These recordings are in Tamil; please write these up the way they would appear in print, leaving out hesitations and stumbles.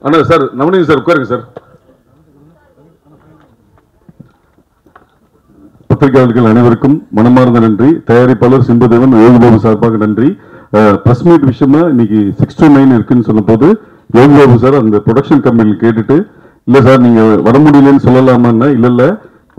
அண்ணா சார் நவநீத் சார் உட்காருங்க சார். பத்திரிகையாளர்கள் அனைவருக்கும் மனமார்ந்த நன்றி. தயாரிப்பாளர் சிம்புதேவன், யோகிபாபு சார்பாக நன்றி. பிரஸ் மீட் விஷயமா இன்னைக்கு 6 to 9 இருக்குன்னு சொன்ன போது யோகிபாபு சார் அந்த ப்ரொடக்ஷன் கம்பெனியில் கேட்டுட்டு, இல்ல சார் நீங்க வர முடியலன்னு சொல்லலாமான்னா, இல்ல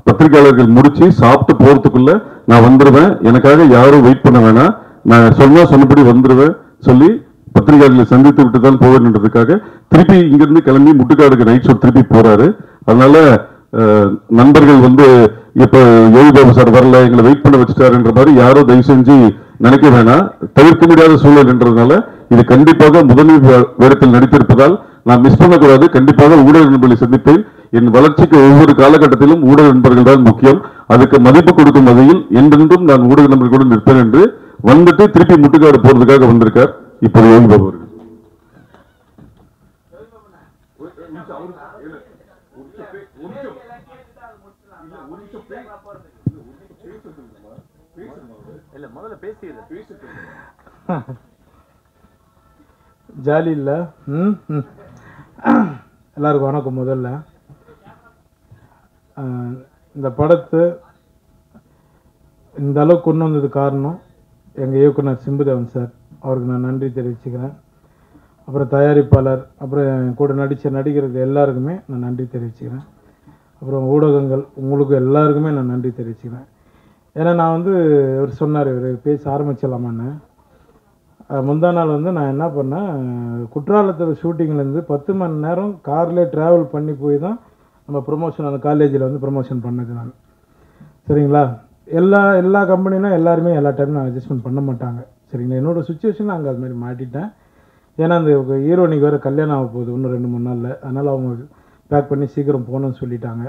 பத்திரிகையாளர்கள் முடிச்சு சாப்பிட்டு போறதுக்குள்ள நான் வந்துருவேன், எனக்காக யாரும் வெயிட் பண்ண வேணாம், நான் சொன்னபடி வந்துருவேன் சொல்லி பத்திரிகையாளர்களை சந்தித்து விட்டு தான் போவேன்றதுக்காக திருப்பி இங்கிருந்து கிளம்பி முட்டுக்காடுக்கு நைட் ஷோ திருப்பி போறாரு. அதனால நண்பர்கள் இப்ப யோகிபாபு சார் வரல, எங்களை வெயிட் பண்ண வச்சுட்டாருன்ற மாதிரி யாரோ தயவு செஞ்சு நினைக்க வேணாம். தவிர்க்க முடியாத சூழல் என்றதுனால இது கண்டிப்பாக முதன்மை வேடத்தில் நடித்திருப்பதால் நான் மிஸ் பண்ணக்கூடாது. கண்டிப்பாக ஊடக நண்பர்களை சந்திப்பேன். என் வளர்ச்சிக்கு ஒவ்வொரு காலகட்டத்திலும் ஊடக நண்பர்கள் தான் முக்கியம். அதுக்கு மதிப்பு கொடுக்கும் வகையில் என்றென்றும் நான் ஊடக நண்பர்களுடன் நிற்பேன் என்று வந்துட்டு திருப்பி முட்டுக்காடு போறதுக்காக வந்திருக்கார் இப்போது யோகிபாபு அவர்கள். ஜாலி இல்ல. எல்லாருக்கும் வணக்கம். முதல்ல இந்த படத்தை இந்த அளவுக்கு கொண்டு வந்தது காரணம் எங்கள் இயக்குனர் சிம்புதேவன் சார், அவருக்கு நான் நன்றி தெரிவிச்சுக்கிறேன். அப்புறம் தயாரிப்பாளர், அப்புறம் என் கூட நடித்த நடிகர்கள் எல்லாருக்குமே நான் நன்றி தெரிவிச்சுக்கிறேன். அப்புறம் ஊடகங்கள் உங்களுக்கு எல்லாருக்குமே நான் நன்றி தெரிவிச்சுக்கிறேன். ஏன்னா நான் இவர் சொன்னார், இவர் பேச ஆரம்பிச்சிடலாமான்னு. முந்தா நாள் நான் என்ன பண்ணேன், குற்றாலத்தில் ஷூட்டிங்லேருந்து 10 மணி நேரம் கார்லேயே ட்ராவல் பண்ணி போய் தான் நம்ம ப்ரொமோஷன் அந்த காலேஜில் ப்ரொமோஷன் பண்ணது நான். சரிங்களா? எல்லா கம்பெனிலும் எல்லாருமே எல்லா டைமும் நான் அட்ஜஸ்ட்மெண்ட் பண்ண மாட்டாங்க. சரிங்களா? என்னோடய சுச்சுவேஷன் அங்கே அது மாதிரி மாட்டிட்டேன். ஏன்னா அந்த ஹீரோனிக்கு வேறு கல்யாணம் ஆக போகுது இன்னும் 2-3 நாளில். அதனால் அவங்க பேக் பண்ணி சீக்கிரம் போகணும்னு சொல்லிட்டாங்க.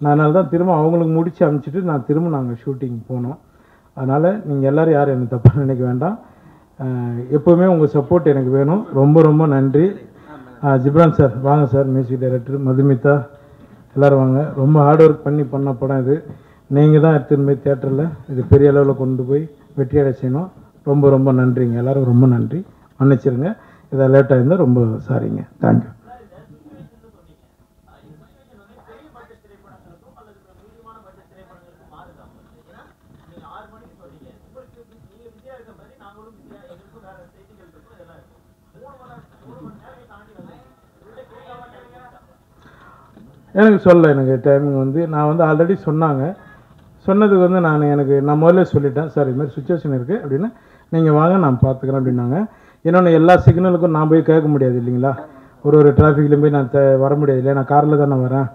நான் அதனால தான் திரும்ப அவங்களுக்கு முடித்து அனுப்பிச்சிட்டு நான் திரும்ப நாங்கள் ஷூட்டிங் போனோம். அதனால் நீங்கள் எல்லோரும் யாரும் எனக்கு தப்பாக நினைக்க வேண்டாம். எப்போவுமே உங்கள் சப்போர்ட் எனக்கு வேணும். ரொம்ப ரொம்ப நன்றி. ஜிப்ரான் சார் வாங்க சார், மியூசிக் டைரக்டர், மதுமிதா எல்லோரும் வாங்க. ரொம்ப ஹார்ட் ஒர்க் பண்ண படம் இது. நீங்கள் தான் எடுத்துன்னு போய் தியேட்டரில் இது பெரிய அளவில் கொண்டு போய் வெற்றியடை செய்யணும். ரொம்ப ரொம்ப நன்றிங்க. எல்லோரும் ரொம்ப நன்றி. மன்னிச்சிருங்க இதை லேட்டாக இருந்தால் ரொம்ப சாரிங்க. தேங்க்யூ. எனக்கு சொல்ல எனக்கு டைமிங் நான் ஆல்ரெடி சொன்னதுக்கு நான் முதல்ல சொல்லிட்டேன், சார் இது மாதிரி சுச்சுவேஷன் இருக்குது அப்படின்னு, நீங்கள் வாங்க நான் பார்த்துக்கிறேன் அப்படின்னாங்க. இன்னொன்று எல்லா சிக்னலுக்கும் நான் போய் கேட்க முடியாது இல்லைங்களா, ஒரு டிராஃபிக்லேயும் போய் நான் வர முடியாது இல்லையா, நான் காரில் தானே வரேன்.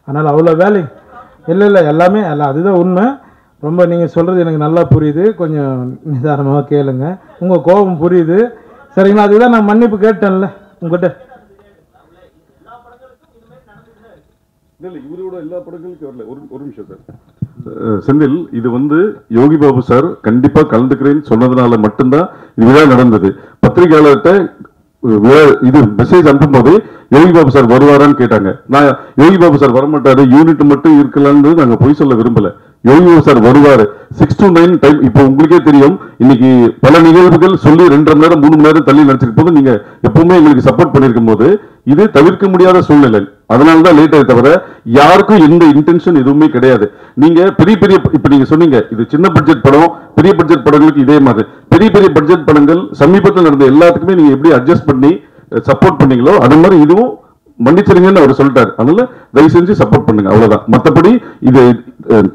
அதனால் அவ்வளோ வேலை இல்லை எல்லாமே அதுதான் உண்மை. ரொம்ப நீங்கள் சொல்கிறது எனக்கு நல்லா புரியுது. கொஞ்சம் நிதானமாக கேளுங்க. உங்கள் கோபம் புரியுது. சரிங்களா? அதுதான் நான் மன்னிப்பு கேட்டேன்ல உங்கள்கிட்ட. இவரோட எல்லா படங்களுக்கும் வரல. ஒரு நிமிஷம் சார். செந்தில், இது யோகிபாபு சார் கண்டிப்பா கலந்துக்கிறேன்னு சொன்னதுனால மட்டும்தான் இது நடந்தது. பத்திரிகையாளர்கிட்ட இது மெசேஜ் அனுப்பும் போது யோகிபாபு சார் வருவாரான்னு கேட்டாங்க. நான் யோகிபாபு சார் வரமாட்டாரு, யூனிட் மட்டும் இருக்கலாம்னு நாங்க போய் சொல்ல விரும்பல. யோகிபாபு சார் வருவாரு. 6 to 9 டைம். இப்போ உங்களுக்கே தெரியும், இன்னைக்கு பல நிகழ்வுகள் சொல்லி 2.5 மணி நேரம் 3 மணி நேரம் தள்ளி நடிச்சிருக்கும் போது நீங்க எப்பவுமே எங்களுக்கு சப்போர்ட் பண்ணிருக்கும் போது இது தவிர்க்க முடியாத சூழ்நிலை. அதனாலதான் லேட் ஆகி தவிர யாருக்கும் எந்த இன்டென்ஷன் எதுவுமே கிடையாது. நீங்க பெரிய இப்ப நீங்க சொன்னீங்க இது சின்ன பட்ஜெட் படம், பெரிய பட்ஜெட் படங்களுக்கு இதே மாதிரி பெரிய பட்ஜெட் படங்கள் சமீபத்தில் நடந்த எல்லாத்துக்குமே நீங்க எப்படி அட்ஜஸ்ட் பண்ணி சப்போர்ட் பண்ணீங்களோ அது மாதிரி இதுவும் மன்னிச்சிருங்கன்னு அவர் சொல்லிட்டாரு. அதனால தயவு செஞ்சு சப்போர்ட் பண்ணுங்க, அவ்வளவுதான். மற்றபடி இது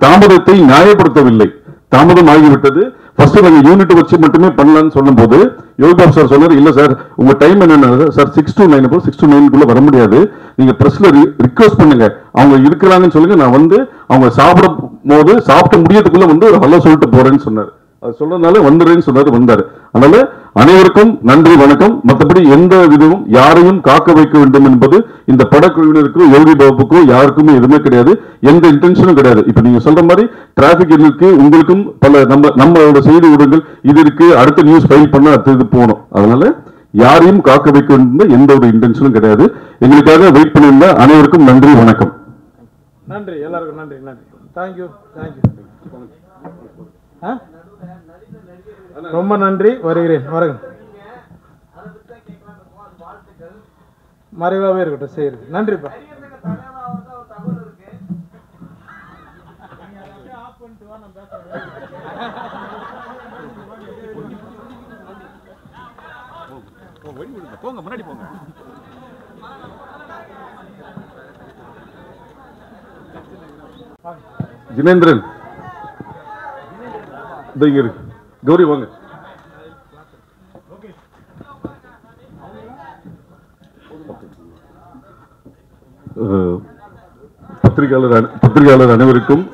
தாமதத்தை நியாயப்படுத்தவில்லை. தாமதம் ஆகிவிட்டது. ஃபர்ஸ்ட் நாங்க யூனிட் வச்சு மட்டுமே பண்ணலாம்னு சொல்லும் போது யோகிபாபு சார் சொன்னார், இல்ல சார் உங்க டைம் என்னன்னா சார் 6 to 9 6 to 9 வர முடியாது, நீங்க பிரஸ்ல ரிக்வெஸ்ட் பண்ணுங்க, அவங்க இருக்கிறாங்கன்னு சொல்லுங்க, நான் அவங்க சாப்பிடும் போது சாப்பிட்டு முடியறதுக்குள்ள ஒரு ஹலோ சொல்லிட்டு போறேன்னு சொன்னார். அது சொல்றதுனால வந்துடுறேன்னு சொன்னாரு, வந்தாரு. அதனால அனைவருக்கும் நன்றி, வணக்கம். மற்றபடி எந்த விதமும் யாரையும் காக்க வைக்க வேண்டும் என்பது இந்த படக்குழுவினருக்கும் யோகிபாபுக்கோ யாருக்குமே எதுவுமே கிடையாது, எந்த இன்டென்ஷனும் கிடையாது. இப்ப நீங்க சொல்ற மாதிரி டிராபிக் இருக்கு, உங்களுக்கும் பல நம்மளோட செய்தி ஊடகங்கள் இது இருக்கு, அடுத்த நியூஸ் ஃபைல் பண்ண அடுத்தது போகணும். அதனால யாரையும் காக்க வைக்க வேண்டும் எந்த ஒரு இன்டென்ஷனும் கிடையாது. எங்களுக்காக வெயிட் பண்ணியிருந்த அனைவருக்கும் நன்றி, வணக்கம். நன்றி, எல்லாருக்கும் நன்றி. தேங்க்யூ. ரொம்ப நன்றி. வருகிறேன். மறைவாகவே இருக்கட்டும் செய்கிறது. நன்றிப்பா. போங்க முன்னாடி போங்க. ஜினேந்திரன் கௌரி வாங்க. பத்திரிகையாளர் அனைவருக்கும்